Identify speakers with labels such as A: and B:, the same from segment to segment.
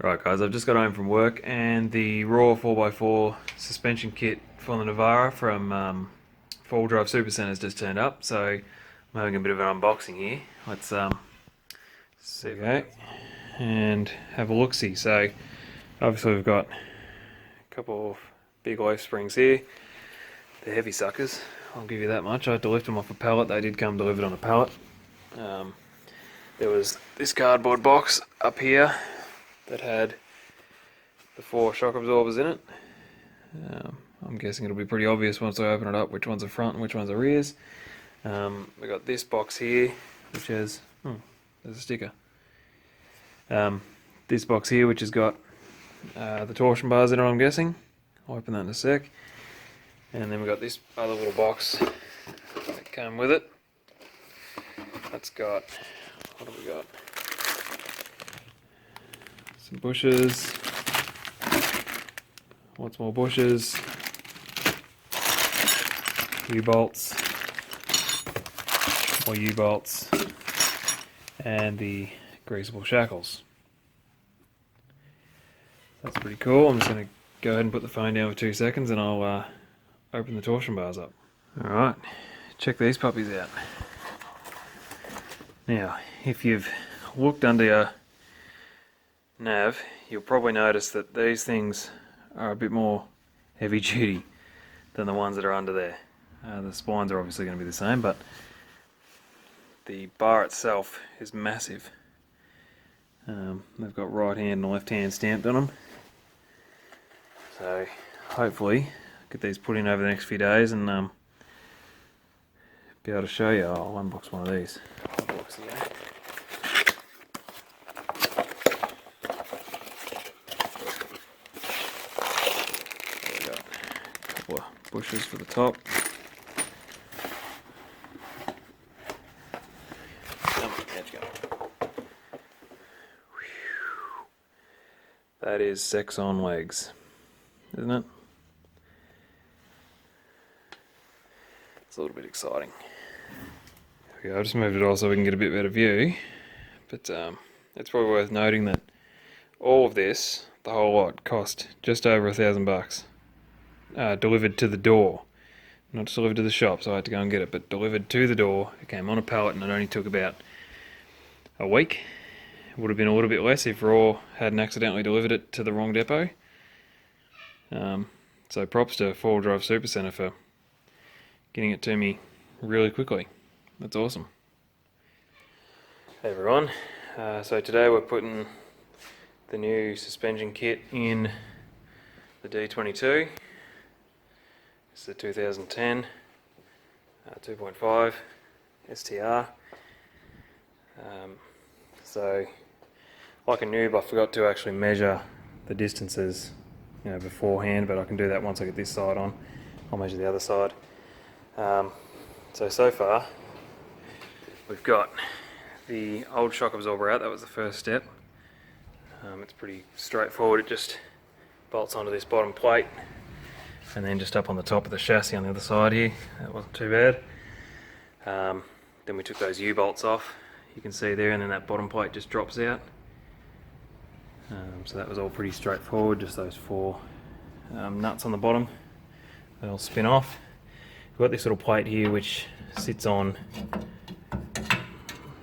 A: Right guys, I've just got home from work and the raw 4x4 suspension kit for the Navara from 4-wheel drive super centers just turned up, so I'm having a bit of an unboxing here. Let's see if we go and have a look-see. So obviously we've got a couple of big leaf springs here. They're heavy suckers, I'll give you that much. I had to lift them off a pallet. They did come delivered on a pallet. There was this cardboard box up here that had the 4 shock absorbers in it. I'm guessing it'll be pretty obvious once I open it up which one's the front and which one's the rears. We got this box here which has, there's a sticker. This box here which has got the torsion bars in it, I'm guessing. I'll open that in a sec. And then we got this other little box that came with it. That's got, what have we got? Some bushes, lots more bushes, U-bolts, more U-bolts, and the greasable shackles. That's pretty cool. I'm just going to go ahead and put the phone down for 2 seconds and I'll open the torsion bars up. Alright, check these puppies out. Now, if you've looked under your nav, you'll probably notice that these things are a bit more heavy duty than the ones that are under there. The spines are obviously going to be the same, but the bar itself is massive. They've got right hand and left hand stamped on them. So hopefully get these put in over the next few days and be able to show you. I'll unbox one of these. Bushes for the top. That is sex on legs, isn't it? It's a little bit exciting. There we go. I just moved it all so we can get a bit better view. But it's probably worth noting that all of this, the whole lot, cost just over $1,000. Delivered to the door, not delivered to the shop, so I had to go and get it, but delivered to the door. It came on a pallet and it only took about a week. It would have been a little bit less if Raw hadn't accidentally delivered it to the wrong depot. So props to 4-wheel drive super center for getting it to me really quickly. That's awesome. Hey everyone, so today we're putting the new suspension kit in the D22. It's the 2010 2.5 STR. So, like a noob, I forgot to actually measure the distances, beforehand, but I can do that once I get this side on. I'll measure the other side. So far, we've got the old shock absorber out. That was the first step. It's pretty straightforward. It just bolts onto this bottom plate and then just up on the top of the chassis on the other side here. That wasn't too bad. Then we took those U-bolts off, you can see there, and then that bottom plate just drops out. So that was all pretty straightforward, just those 4 nuts on the bottom. They'll spin off. We've got this little plate here which sits on,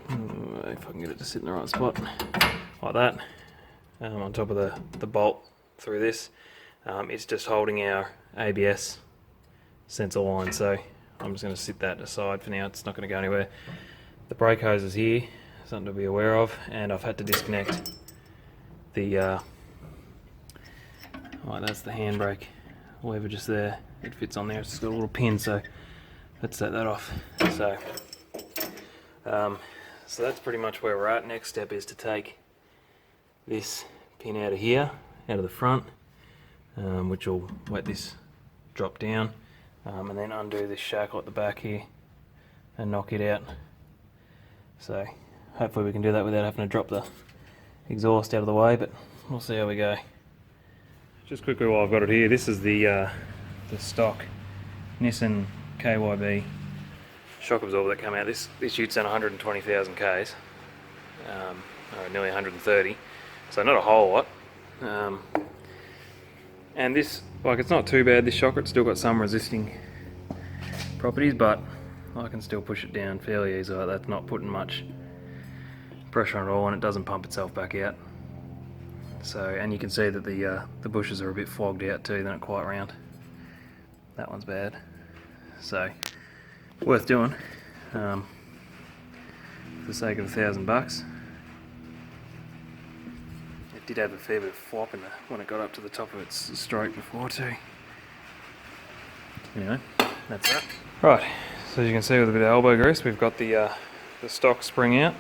A: if I can get it to sit in the right spot, like that, on top of the bolt through this. It's just holding our ABS sensor line, so I'm just going to sit that aside for now. It's not going to go anywhere. The brake hose is here, something to be aware of, and I've had to disconnect the that's the handbrake lever just there. It fits on there. It's just got a little pin, so let's set that off. So that's pretty much where we're at. Next step is to take this pin out of here, out of the front, which will let this drop down, and then undo this shackle at the back here and knock it out. So hopefully we can do that without having to drop the exhaust out of the way, but we'll see how we go. Just quickly while I've got it here, this is the stock Nissan KYB shock absorber that came out. This ute's done 120,000 Ks, nearly 130, so not a whole lot, And this, like, it's not too bad, this shocker. It's still got some resisting properties, but I can still push it down fairly easily. That's not putting much pressure on it all, and it doesn't pump itself back out. So, and you can see that the bushes are a bit flogged out too. They're not quite round. That one's bad. So, worth doing for the sake of $1,000. It did have a fair bit of flop in it when it got up to the top of its stroke before too. Anyway, that's that. Right, so as you can see with a bit of elbow grease, we've got the stock spring out.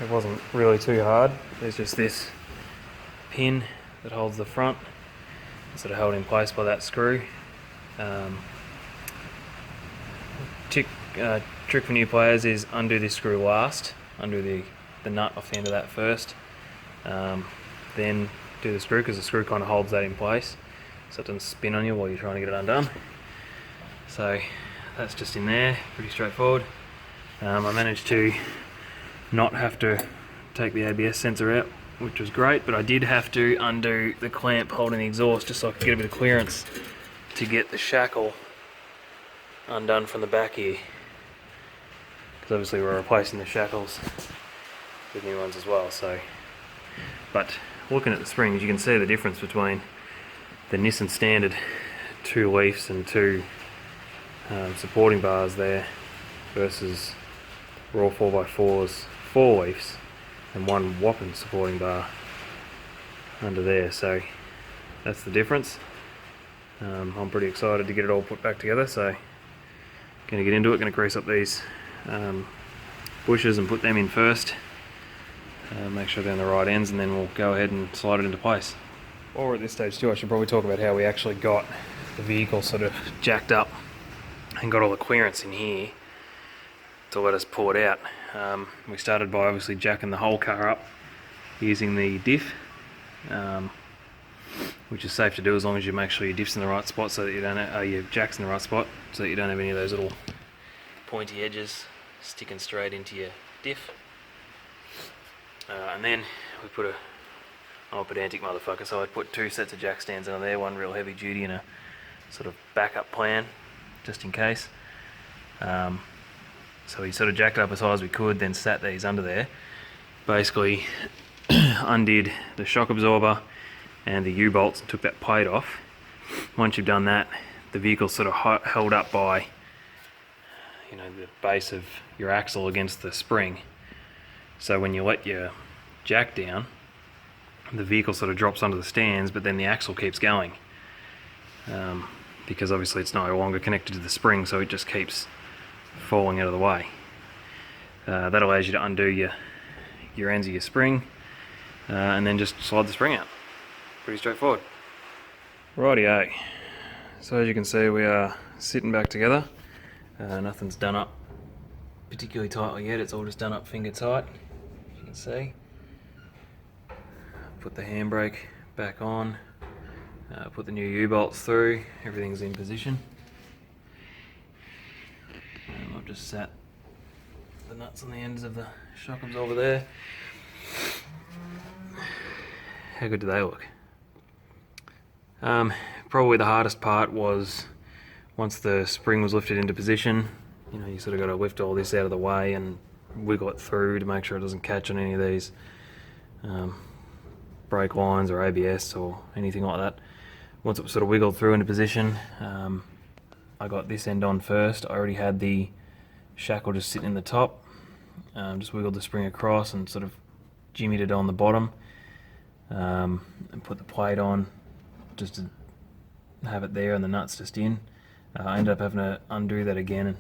A: It wasn't really too hard. There's just this pin that holds the front, sort of held in place by that screw. Trick for new players is undo this screw last, undo the nut off the end of that first, then do the screw, because the screw kind of holds that in place so it doesn't spin on you while you're trying to get it undone. So that's just in there, pretty straightforward. I managed to not have to take the ABS sensor out, which was great, but I did have to undo the clamp holding the exhaust just so I could get a bit of clearance to get the shackle undone from the back here, because obviously we're replacing the shackles with new ones as well. So, but looking at the springs, you can see the difference between the Nissan standard 2 leafs and 2 supporting bars there versus Raw 4x4's 4 leafs and 1 whopping supporting bar under there. So that's the difference. I'm pretty excited to get it all put back together, so going to get into it. Going to grease up these bushes and put them in first, make sure they're in the right ends, and then we'll go ahead and slide it into place. While we're at this stage too, I should probably talk about how we actually got the vehicle sort of jacked up and got all the clearance in here to let us pull it out. We started by obviously jacking the whole car up using the diff, which is safe to do as long as you make sure your diff's in the right spot, so that you don't your jack's in the right spot, so that you don't have any of those little pointy edges sticking straight into your diff. And then we put I'm a pedantic motherfucker, so I put 2 sets of jack stands under there, one real heavy duty and a sort of backup plan just in case. So we sort of jacked it up as high as we could, then sat these under there. Basically undid the shock absorber and the U-bolts and took that plate off. Once you've done that, the vehicle's sort of held up by, you know, the base of your axle against the spring. So when you let your jack down, the vehicle sort of drops onto the stands, but then the axle keeps going. Because obviously it's no longer connected to the spring, so it just keeps falling out of the way. That allows you to undo your ends of your spring, and then just slide the spring out. Pretty straightforward. Rightio. So as you can see, we are sitting back together. Nothing's done up particularly tightly yet. It's all just done up finger tight, as you can see. Put the handbrake back on. Put the new U-bolts through. Everything's in position. I've just sat the nuts on the ends of the shock absorber there. How good do they look? Probably the hardest part was once the spring was lifted into position. You know, you sort of got to lift all this out of the way and wiggle it through to make sure it doesn't catch on any of these brake lines or ABS or anything like that. Once it was sort of wiggled through into position, I got this end on first. I already had the shackle just sitting in the top. Just wiggled the spring across and sort of jimmied it on the bottom, and put the plate on just to have it there and the nuts just in. I ended up having to undo that again and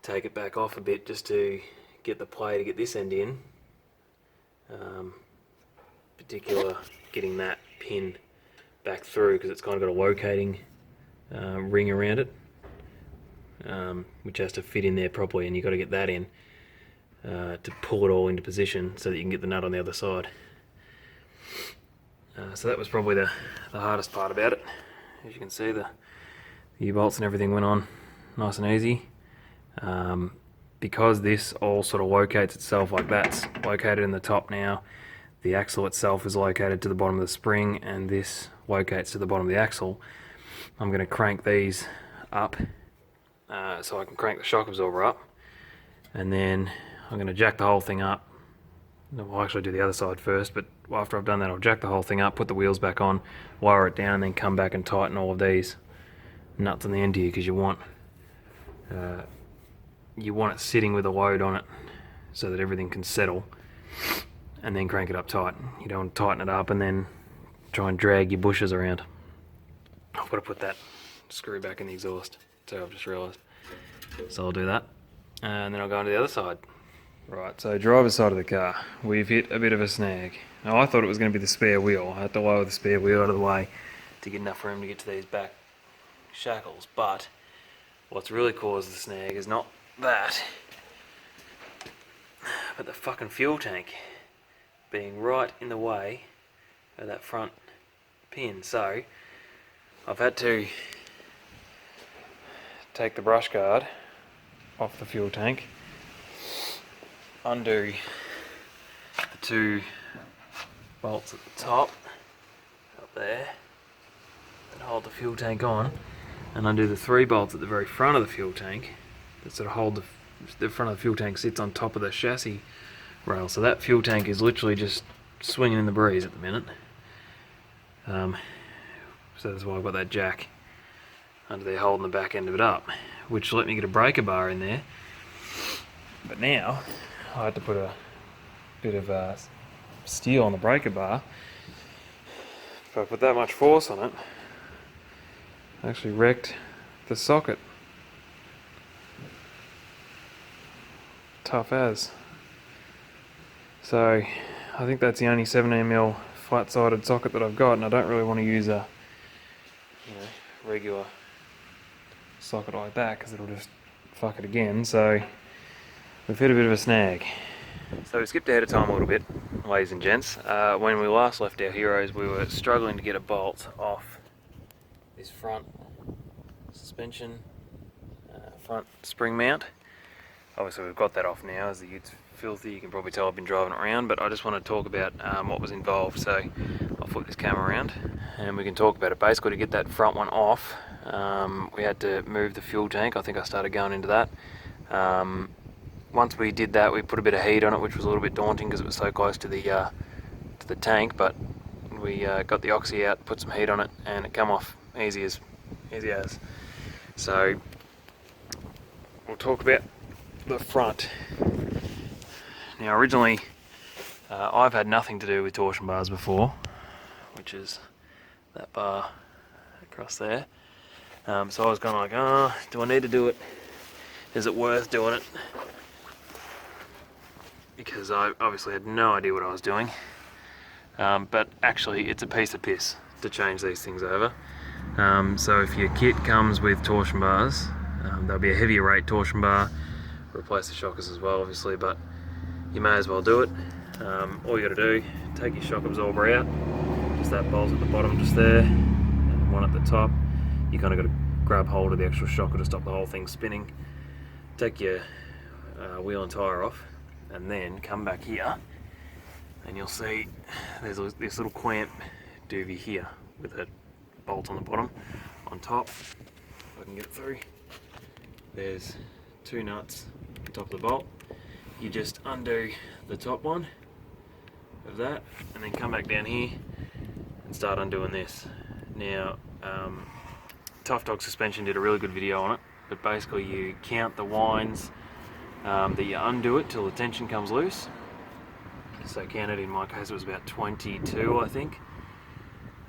A: take it back off a bit just to get the plate to get this end in. Particular getting that pin back through, because it's kind of got a locating ring around it, which has to fit in there properly, and you've got to get that in to pull it all into position so that you can get the nut on the other side. So that was probably the hardest part about it. As you can see, the U-bolts and everything went on nice and easy. Because this all sort of locates itself, like that's located in the top now, the axle itself is located to the bottom of the spring, and this locates to the bottom of the axle. I'm going to crank these up so I can crank the shock absorber up, and then I'm going to jack the whole thing up. I'll actually do the other side first, but after I've done that, I'll jack the whole thing up, put the wheels back on, wire it down, and then come back and tighten all of these nuts on the end here, because you want it sitting with a load on it so that everything can settle, and then crank it up tight. You don't want to tighten it up and then try and drag your bushes around. I've got to put that screw back in the exhaust, so I've just realised. So I'll do that, and then I'll go on to the other side. Right, so driver's side of the car, we've hit a bit of a snag. Now I thought it was going to be the spare wheel. I had to lower the spare wheel out of the way to get enough room to get to these back shackles, but what's really caused the snag is not that, but the fucking fuel tank being right in the way of that front pin. So I've had to take the brush guard off the fuel tank, undo the 2 bolts at the top up there that hold the fuel tank on, and undo the 3 bolts at the very front of the fuel tank that sort of hold the front of the fuel tank sits on top of the chassis rail. So that fuel tank is literally just swinging in the breeze at the minute. So that's why I've got that jack under there holding the back end of it up, which let me get a breaker bar in there. But now I had to put a bit of steel on the breaker bar. If I put that much force on it, I actually wrecked the socket. Tough as. So I think that's the only 17mm flat-sided socket that I've got, and I don't really want to use a regular socket like that because it'll just fuck it again. So we've hit a bit of a snag. So we skipped ahead of time a little bit, ladies and gents. When we last left our heroes, we were struggling to get a bolt off this front suspension, front spring mount. Obviously we've got that off now, as the ute's filthy. You can probably tell I've been driving it around, but I just want to talk about what was involved. So I'll flip this camera around and we can talk about it. Basically, to get that front one off, we had to move the fuel tank. I think I started going into that. Once we did that, we put a bit of heat on it, which was a little bit daunting because it was so close to the tank, but we got the oxy out, put some heat on it, and it come off easy as. So we'll talk about the front. Now originally I've had nothing to do with torsion bars before, which is that bar across there. So I was kind of like, oh, do I need to do it? Is it worth doing it? Because I obviously had no idea what I was doing. But actually it's a piece of piss to change these things over. So if your kit comes with torsion bars, there'll be a heavier rate torsion bar, replace the shockers as well obviously, but you may as well do it. All you got to do, take your shock absorber out, just that bolt at the bottom just there, and one at the top. You kind of got to grab hold of the actual shocker to stop the whole thing spinning. Take your wheel and tyre off, and then come back here, and you'll see there's this little clamp doobie here with a bolt on the bottom. On top, if I can get it through, there's 2 nuts on top of the bolt. You just undo the top one of that, and then come back down here and start undoing this. Now, Tough Dog Suspension did a really good video on it, but basically you count the winds that you undo it till the tension comes loose. So counted, in my case it was about 22 I think,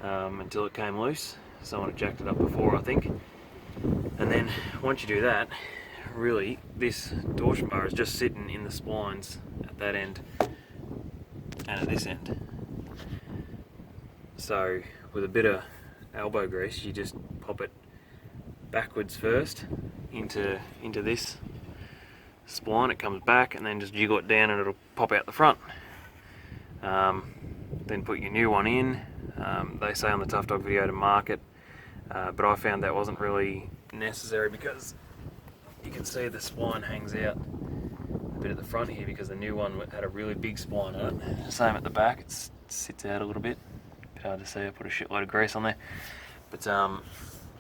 A: until it came loose. Someone had jacked it up before I think. And then once you do that, really this torsion bar is just sitting in the splines at that end and at this end. So with a bit of elbow grease, you just pop it backwards first into this spline. It comes back, and then just jiggle it down and it'll pop out the front. Then put your new one in. They say on the Tough Dog video to mark it, but I found that wasn't really necessary because you can see the spline hangs out bit at the front here because the new one had a really big spline on it. Same at the back, it sits out a little bit. Bit hard to see, I put a shitload of grease on there. But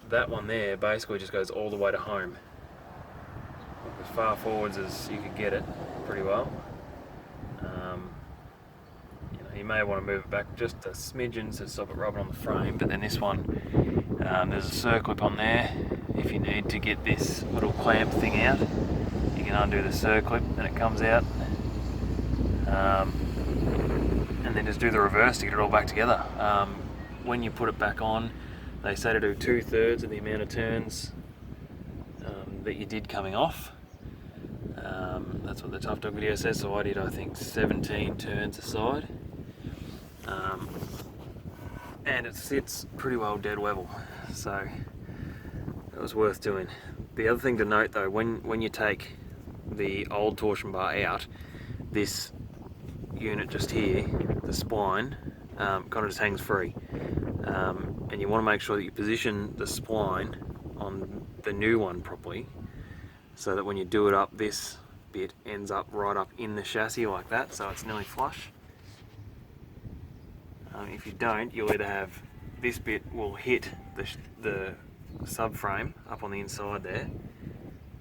A: that one there basically just goes all the way to home. As far forwards as you could get it, pretty well. You may want to move it back just a smidgen to stop it rubbing on the frame, but then this one, there's a circlip on there. If you need to get this little clamp thing out, you can undo the circlip and it comes out. And then just do the reverse to get it all back together. When you put it back on, they say to do 2/3 of the amount of turns that you did coming off. That's what the Tough Dog video says, so I did, I think, 17 turns a side. And it sits pretty well dead level, so it was worth doing. The other thing to note though, when you take the old torsion bar out, this unit just here, the spline, kind of just hangs free. And you want to make sure that you position the spline on the new one properly, so that when you do it up, this bit ends up right up in the chassis like that, so it's nearly flush. If you don't, you'll either have this bit will hit the subframe up on the inside there,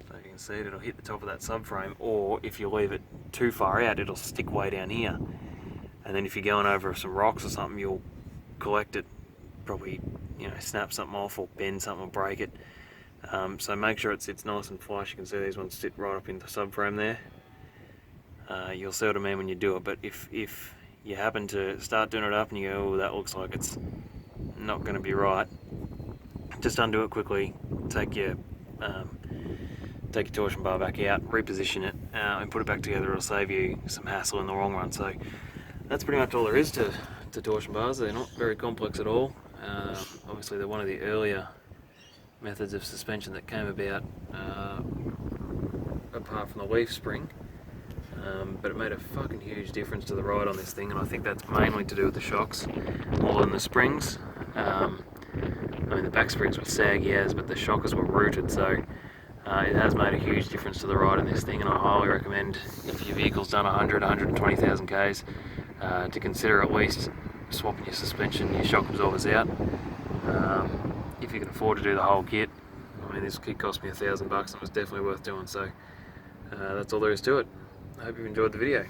A: so you can see it'll hit the top of that subframe, or if you leave it too far out, it'll stick way down here, and then if you're going over some rocks or something, you'll collect it, probably, you know, snap something off or bend something or break it. So make sure it sits nice and flush. You can see these ones sit right up in the subframe there. You'll see what I mean when you do it, but if you happen to start doing it up and you go, oh, that looks like it's not going to be right, just undo it quickly, take your torsion bar back out, reposition it, and put it back together. It'll save you some hassle in the long run. So that's pretty much all there is to torsion bars. They're not very complex at all. Obviously they're one of the earlier methods of suspension that came about, apart from the leaf spring. But it made a fucking huge difference to the ride on this thing, and I think that's mainly to do with the shocks more than the springs. I mean, the back springs were saggy as, but the shockers were rooted, so it has made a huge difference to the ride on this thing, and I highly recommend, if your vehicle's done 120,000 Ks, to consider at least swapping your suspension, your shock absorbers out. If you can afford to do the whole kit. I mean, this kit cost me $1,000 and it was definitely worth doing, so that's all there is to it. I hope you've enjoyed the video.